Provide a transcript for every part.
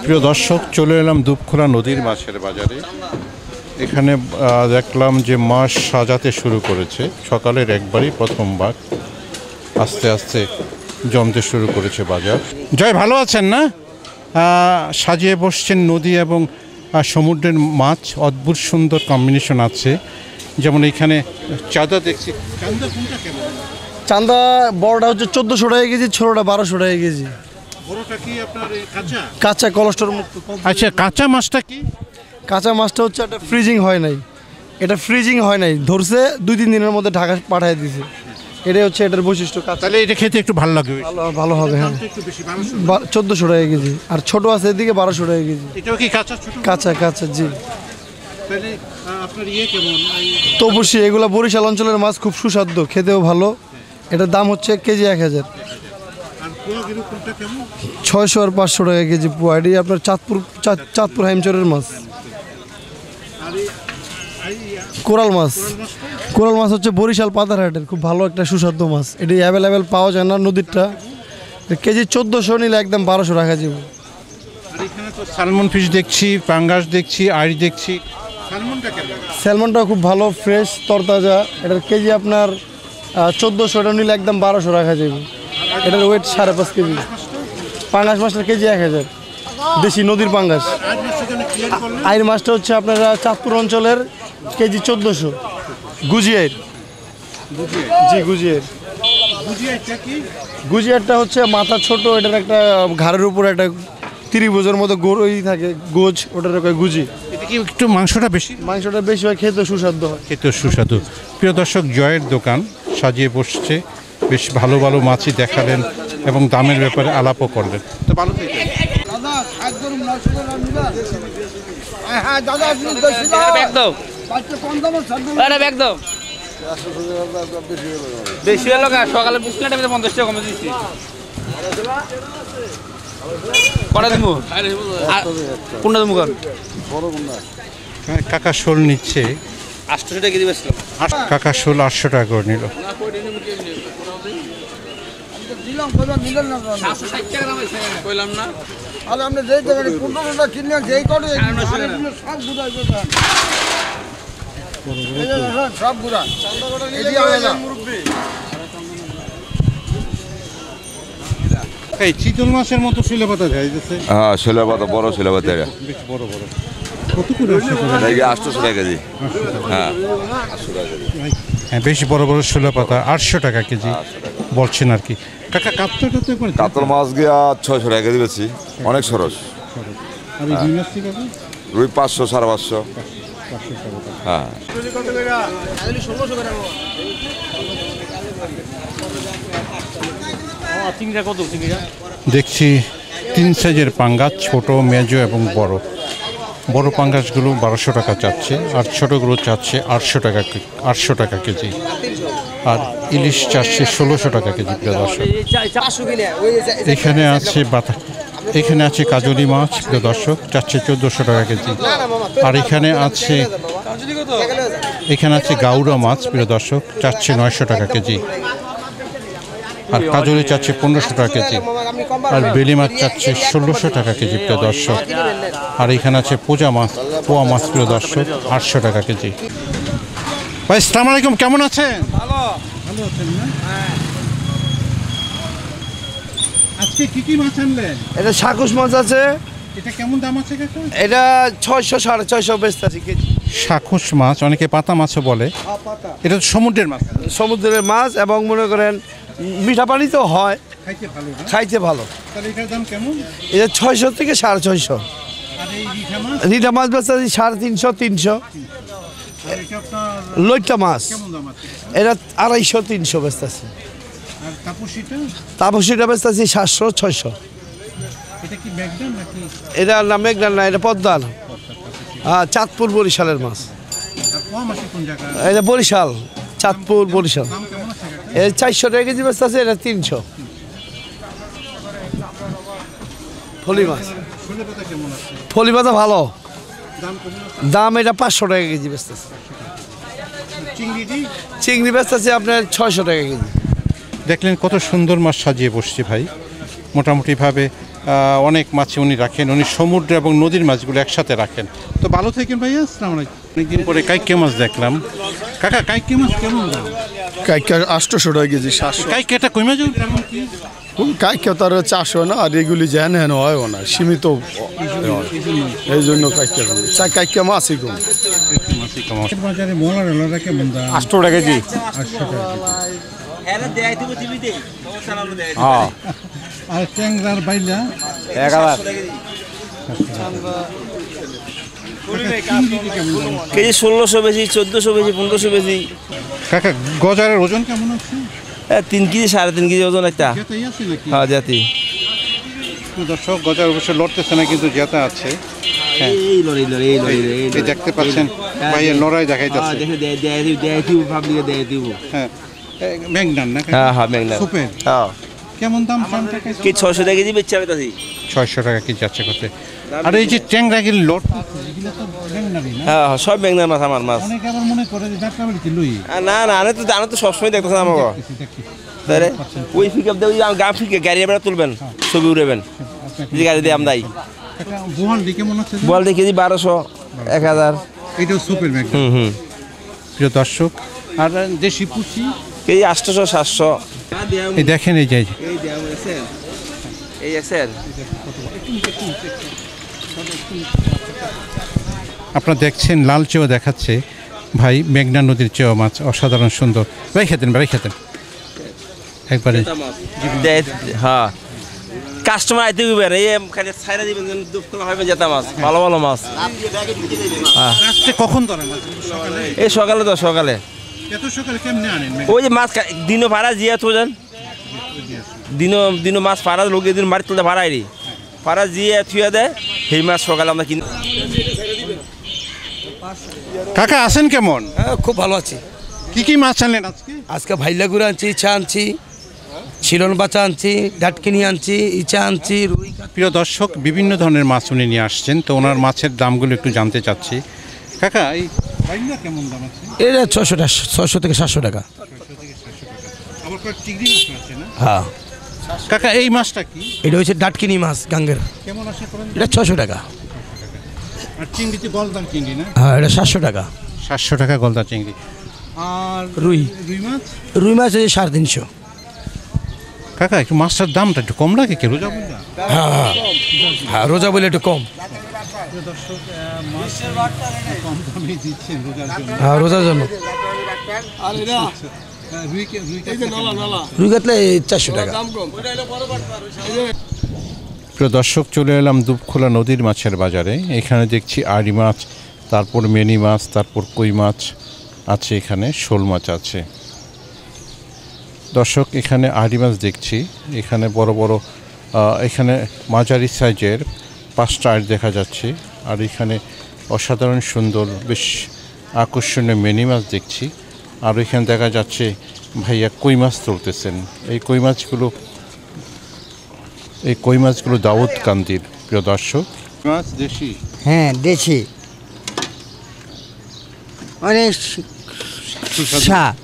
প্রিয় দর্শক, চলে এলাম দুপখোলা নদীর মাছের বাজারে। এখানে দেখলাম যে মাছ সাজাতে শুরু করেছে। সকালের একবারই প্রথমবার আস্তে আস্তে জমতে শুরু করেছে বাজার। জয়, ভালো আছেন না? সাজিয়ে বসছেন নদী এবং সমুদ্রের মাছ, অদ্ভুত সুন্দর কম্বিনেশন আছে। যেমন এখানে চাঁদা দেখছি। চাঁদা কোনটা কেমন? চাঁদা বড়টা হচ্ছে 1400 টাকা কেজি, ছোটটা 1200 টাকা কেজি। বড়টা কি আপনার কাঁচা? কাঁচা কোলেস্ট্রল মুক্ত। আচ্ছা, কাঁচা মাছটা কি? কাঁচা মাছটা হচ্ছে এটা ফ্রিজিং হয় নাই, এটা ফ্রিজিং হয় নাই, ধরছে 2-3 দিনের মধ্যে ঢাকা পাঠিয়ে দিয়েছে। এটাই হচ্ছে এটার বৈশিষ্ট্য। তাহলে এটা খেতে একটু ভালো লাগবে। ভালো হবে, হ্যাঁ। 1400 টাকা কেজি, আর ছোট আছে এদিকে 1200 টাকা কেজি। এটাও কি কাঁচা? কাঁচা জি। তাহলে আপনার কেমন? তপসী, এগুলো বরিশাল অঞ্চলের মাছ, খুব সুস্বাদু, খেতেও ভালো। এটার দাম হচ্ছে কেজি 1000। 600 আর 500 টাকা কেজি পোয়া। এটি আপনার চাঁদপুর হাইমচরের মাছ। কোরাল মাছ হচ্ছে বরিশাল পাতারহাটের খুব ভালো একটা সুস্বাদু মাছ। এটি অ্যাভেলেবেল পাওয়া যায় না নদীরটা। কেজি 1400 নিলে একদম 1200 রাখা যাবে। স্যালমন ফিশ দেখছি, পাঙ্গাস দেখছি, আইড় দেখছি। স্যালমনটা খুব ভালো, ফ্রেশ, তরতাজা। এটার কেজি আপনার 1400, এটা নিলে একদম 1200 রাখা যাবে। এটার ওয়েট 5.5 কেজি। পাঙ্গাস মাছটার কেজি 1000, দেশি নদীর পাঙ্গাস। আইড় মাছটা হচ্ছে আপনারা চাঁদপুর অঞ্চলের, কেজি 1400। গুজিয়ার, জি গুজিয়ার। গুজিয়ারটা হচ্ছে মাথা ছোট, এটার একটা ঘাড়ের উপর একটা ত্রিভুজের মতো গোড়ই থাকে, গোজ, ওটার গুজি। এটা কি একটু মাংসটা বেশি হয়, খেতে সুস্বাদু হয়। প্রিয় দর্শক, জয়ের দোকান সাজিয়ে বসছে, বেশ ভালো ভালো মাছই দেখালেন এবং দামের ব্যাপারে আলাপও করলেন। তো ভালো বেশি হলো না, সকালে 50 টাকা কমে দিচ্ছি। কাকা শোল নিচ্ছে 800 টাকা কেজি বেচলাম। কাকা শোল 800 টাকা করে নিল। চিতল মাছের মতো শিলে পাতা যাইতেছে। হ্যাঁ, শিলে পাতা, বড় শিলে পাতা, বেশ বড় বড়। কত করে? 800 টাকা কেজি। হ্যাঁ, বেশ বড় বড় শিলে পাতা 800 টাকা কেজি বলছেন আর কি। কাকা কাতল মাছ গিয়া 600 টাকা কেজি বেশি, অনেক সরস। রুই 500, 550। হ্যাঁ, দেখছি 3 সাইজের পাঙ্গাস, ছোট, মেজো এবং বড়। বড় পাঙ্গাসগুলো 1200 টাকা চাচ্ছে, আর ছোটগুলো চাচ্ছে 800 টাকা কেজি, আর ইলিশ চাচ্ছে 1600 টাকা কেজি। প্রিয় দর্শক, এখানে আছে কাজলি মাছ, প্রিয় দর্শক, চাচ্ছে 1400 টাকা কেজি। আর এখানে আছে গাউরা মাছ, প্রিয় দর্শক, চাচ্ছে 900 টাকা কেজি। আর কাজলি চাচ্ছে 1500 টাকা কেজি, আর বেলি মাছ চাচ্ছে 1600 টাকা কেজি। প্রিয় দর্শক, আর এখানে আছে পোয়া মাছ, প্রিয় দর্শক, 800 টাকা কেজি। ভাই, আসসালামু আলাইকুম, কেমন আছেন? ভালো আছেন না? আজকে কি মাছ আনলেন? এটা শাকুশ মাছ আছে। এটা কেমন দাম আছে কাকা? এটা 600, 650 বেচতেছি কেজি। শাকুশ মাছ, অনেকে পাতা মাছও বলে। এটা সমুদ্রের মাছ। সমুদ্রের মাছ, এবং মনে করেন মিঠা পানি তো হয়, খাইতে ভালো। এটার দাম কেমন? এটা 600 থেকে 650। রিঠা মাছ বেচতেছি 350, 300। লইট্টা মাছ এটা 250, 300 বেচতেছি। তাপসিটা বেচতেছি 700, 600। এটা না মেঘনার না, এটা পদ্মা। হ্যাঁ, চাঁদপুর বরিশালের মাছ। এটা বরিশাল, চাঁদপুর বরিশাল। এই 400 টাকা কেজি বেচতেছে, এটা 300। ফলি পাতা ভালো দাম, এটা 500 টাকা কেজি বেচতেছে। চিংড়ি বেচতেছে আপনার 600 টাকা কেজি। দেখলেন কত সুন্দর মাছ সাজিয়ে বসছে ভাই। মোটামুটিভাবে অনেক মাছই উনি রাখেন, উনি সমুদ্র এবং নদীর মাছগুলো একসাথে রাখেন। তো ভালো থাকেন ভাইয়া, আসসালামু আলাইকুম। অনেকদিন পরে কাইকে মাছ দেখলাম। কাকা কাইকে মাছ কেমন দাম? কাইকা 800 টাকা কেজি, 700। কাইকেটা কই মাছ কেমন কি? কাইকা তো আর 400 না, আর এগুলি যেন হেন হয় না, সীমিত। এই জন্য কাইকা মাছই কম। বাজারে মোলার হলোটা কেমন দাম? 800 টাকা কেজি। 800 টাকা কেজি। হ্যাঁ, আর ট্যাংরার বাইলা 1000 কেজি 1600 বেশি, 1400 বেশি, 1500 বেশি। কাকা গজারের ওজন কেমন আছে? 3 কেজি 3.5 কেজি ওজন একটা। জেতাই আছে নাকি? হ্যাঁ জাতি। দর্শক গজার অবশ্য লড়তেছে না, কিন্তু জেতা আছে। হ্যাঁ, এই লড়াই লড়াই এই লড়াই এই দেখতে পাচ্ছেন ভাইয়ের লড়াই দেখাইতেছে। দেখে দেয় দিব পাবলিকে দেয় দিব। হ্যাঁ, ম্যাগনান না? হ্যাঁ মেঘনা। সুপের হ্যাঁ কেমন দাম? দামটা কি 600 টাকা কেজি বেচতে হবে তাছি। 600 টাকা কেজি যাচ্ছে করতে। আর এই যে ট্যাংরা গিল লট, এগুলো তো ট্যাংরারই না? হ্যাঁ সব মেঘনার মাছ আমার মাছ। অনেকে আবার মনে করে যে যাত্রা বাড়িতে লই। না না আমি তো সবসময় দেখতেছি আমাকে। তাহলে ওই পিকআপ দিয়ে গা ফিকে গাড়ি এবার তুলবেন, ছবি উড়াবেন, যে গাড়ি দিয়ে আমদাই। বোয়াল দি কেমন আছে? বল দিয়ে কেজি 1200, 1000। এটাও সুপের ম্যাগনান। প্রিয় দর্শক, আর দেশি পুঁচি কেজি 800, 700। এই দেখেন, এই যে এই এসের আপনারা দেখছেন লালচেও দেখাচ্ছে ভাই, মেঘনা নদীর চেয়েও মাছ অসাধারণ সুন্দর। ভাই খেতেন, ভাই খেতেন একবারে। হ্যাঁ কাস্টমার আইতে দিবেন, এই খালি ছাইরা দিবেন, দুপ করা হবে জেতা মাছ, ভালো ভালো মাছ। আজকে কখন ধরেন মাছ? সকালে? এই সকালে তো সকালে এত সকালে কেমনে আনেন? ওই যে মাছ দিনও ভাড়া জিয়া তো যান, দিনও মাছ ভাড়া লোক দিন মারি তুলতে ভাড়াই রে, ভাড়া জিয়া থুয়া দেয়, সেই মাছ সকালে আমরা কিনি। কাকা আছেন কেমন? হ্যাঁ খুব ভালো আছি। কি কি মাছ আনলেন আজকে? আজকে ভাইলাগুড়া আনছি, ইচা আনছি, শিলন বাচ্চা আনছি, ডাটকিনি আনছি, ইচা আনছি, রুই। প্রিয় দর্শক, বিভিন্ন ধরনের মাছ উনি নিয়ে আসছেন, তো ওনার মাছের দামগুলো একটু জানতে চাচ্ছি। কাকা এই বাইলা কেমন দাম আছে? এটা 600 থেকে 700 টাকা। আবার কয়েক চিংড়ি মাছ আছে না? হ্যাঁ কাকা এই মাছটা কি? এটা হচ্ছে ডাটকিনি মাছ গাঙ্গের, কেমন আশা করেন? এটা 600 টাকা। আর চিংড়িতে গলদা চিংড়ি না? হ্যাঁ এটা 700 টাকা। 700 টাকা গলদা চিংড়ি। আর রুই মাছ? রুই মাছ হচ্ছে 350। কাকা একটু মাছটার দামটা একটু কম লাগে কি? রোজা বললা? হ্যাঁ হ্যাঁ হ্যাঁ রোজা বলে একটু কম। দর্শক মাছ কম দামে দিচ্ছেন রোজার জন্য। হ্যাঁ রোজার জন্য। রুই কাতলে 400 টাকা। প্রিয় দর্শক, চলে এলাম দুপখোলা নদীর মাছের বাজারে। এখানে দেখছি আড়ি মাছ, তারপর মেনি মাছ, তারপর কই মাছ আছে, এখানে শোল মাছ আছে। দর্শক এখানে আড়ি মাছ দেখছি, এখানে বড় বড় এখানে মাঝারি সাইজের 5টা আড়ি দেখা যাচ্ছে। আর এখানে অসাধারণ সুন্দর বেশ আকর্ষণীয় মেনি মাছ দেখছি। আর এখানে দেখা যাচ্ছে ভাইয়া কই মাছ তুলতেছেন। এই কই মাছগুলো দাউদ কান্দির। প্রিয় দর্শক, মাছ দেশি? হ্যাঁ দেশি, অনেক স্বাদ।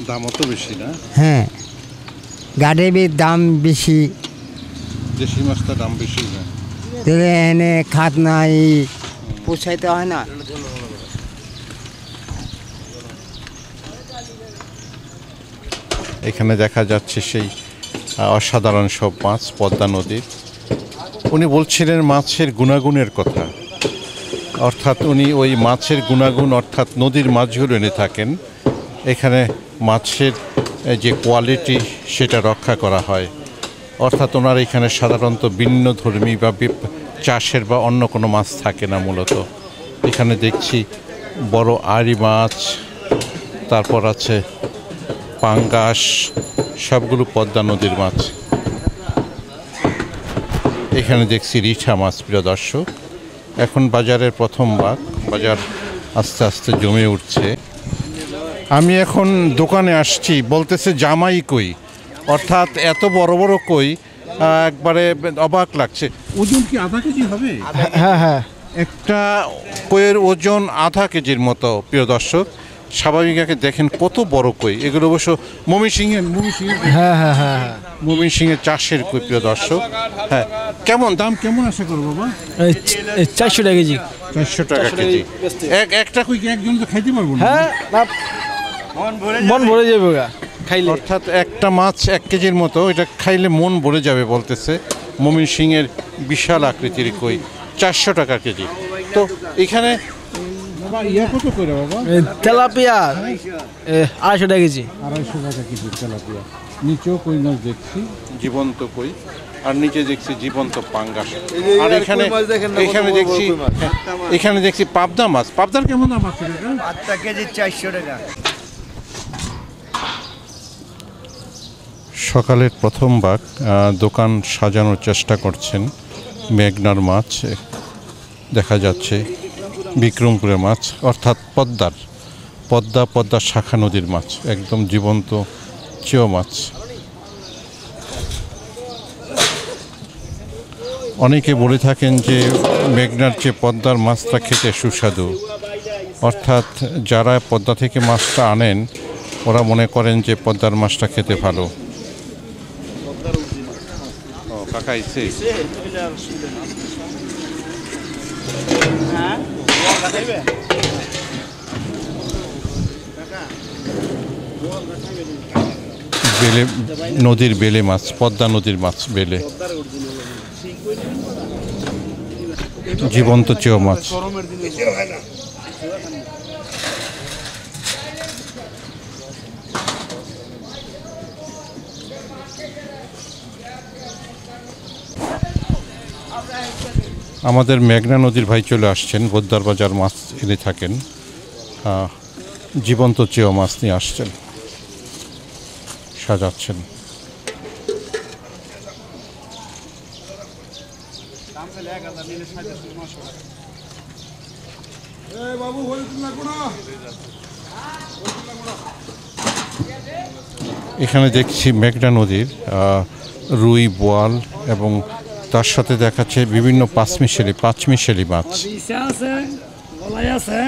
দাম অত বেশি না? হ্যাঁ গাড়ির দাম বেশি, দেশি মাছটা দাম বেশি না? তাহলে এনে খাত নাই, পোষাইতে হয় না। এখানে দেখা যাচ্ছে সেই অসাধারণ সব মাছ পদ্মা নদীর। উনি বলছিলেন মাছের গুণাগুণের কথা, অর্থাৎ উনি ওই মাছের গুণাগুণ অর্থাৎ নদীর মাছগুলো এনে থাকেন। এখানে মাছের যে কোয়ালিটি সেটা রক্ষা করা হয়, অর্থাৎ ওনার এখানে সাধারণত ভিন্নধর্মী বা চাষের বা অন্য কোনো মাছ থাকে না মূলত। এখানে দেখছি বড় আড়ি মাছ, তারপর আছে পাঙ্গাস, সবগুলো পদ্মা নদীর মাছ। এখানে দেখছি রিঠা মাছ। প্রিয় দর্শক, এখন বাজারের প্রথম ভাগ, বাজার আস্তে আস্তে জমে উঠছে। আমি এখন দোকানে আসছি, বলতেছে জামাই কই, অর্থাৎ এত বড় বড় কই, একবারে অবাক লাগছে। ওজন কি আধা কেজি হবে? হ্যাঁ হ্যাঁ একটা কইয়ের ওজন আধা কেজির মতো। প্রিয় দর্শক, স্বাভাবিক আগে দেখেন কত বড় কই, এগুলো অবশ্য ময়মনসিংহের হ্যাঁ হ্যাঁ হ্যাঁ হ্যাঁ ময়মনসিংহের চাষের কই, প্রিয় দর্শক। হ্যাঁ, কেমন দাম কেমন আশা করবো বাবা? 400 টাকা কেজি। 400 টাকা কেজি। একটা কই কি একজন তো খাইতে পারবো না? হ্যাঁ মন ভরে যাবে গা খাইলে। অর্থাৎ একটা মাছ 1 কেজির মতো, এটা খাইলে মন ভরে যাবে বলতেছে। ময়মনসিংহের বিশাল আকৃতির কই, 400 টাকা কেজি। তো এখানে বাবা ইয়া কত করে বাবা? তেলাপিয়া 250 টাকা কেজি। 250 টাকা কেজি তেলাপিয়া। নিচেও কই মাছ দেখছি, জীবন্ত কই, আর নিচে দেখছি জীবন্ত পাঙ্গাস। আর এখানে এখানে দেখছি পাবদা মাছ। পাবদার কেমন দাম আছে? পাঁচটা কেজি 400 টাকা। সকালের প্রথম ভাগ দোকান সাজানোর চেষ্টা করছেন। মেঘনার মাছ দেখা যাচ্ছে, বিক্রমপুরের মাছ, অর্থাৎ পদ্মার শাখা নদীর মাছ, একদম জীবন্ত চেও মাছ। অনেকে বলে থাকেন যে মেঘনার চেয়ে পদ্মার মাছটা খেতে সুস্বাদু, অর্থাৎ যারা পদ্মা থেকে মাছটা আনেন ওরা মনে করেন যে পদ্মার মাছটা খেতে ভালো। কাকা আইছে? বেলে, নদীর বেলে মাছ, পদ্মা নদীর মাছ, বেলে, জীবন্ত চেও মাছ। আমাদের মেঘনা নদীর ভাই চলে আসছেন, বোদ্দার বাজার মাছ এনে থাকেন, জীবন্ত চেও মাছ নিয়ে আসছেন, সাজাচ্ছেন। এখানে দেখছি মেঘনা নদীর রুই, বোয়াল এবং তার সাথে দেখাচ্ছে বিভিন্ন পাঁচমিশালি মাছ। আছে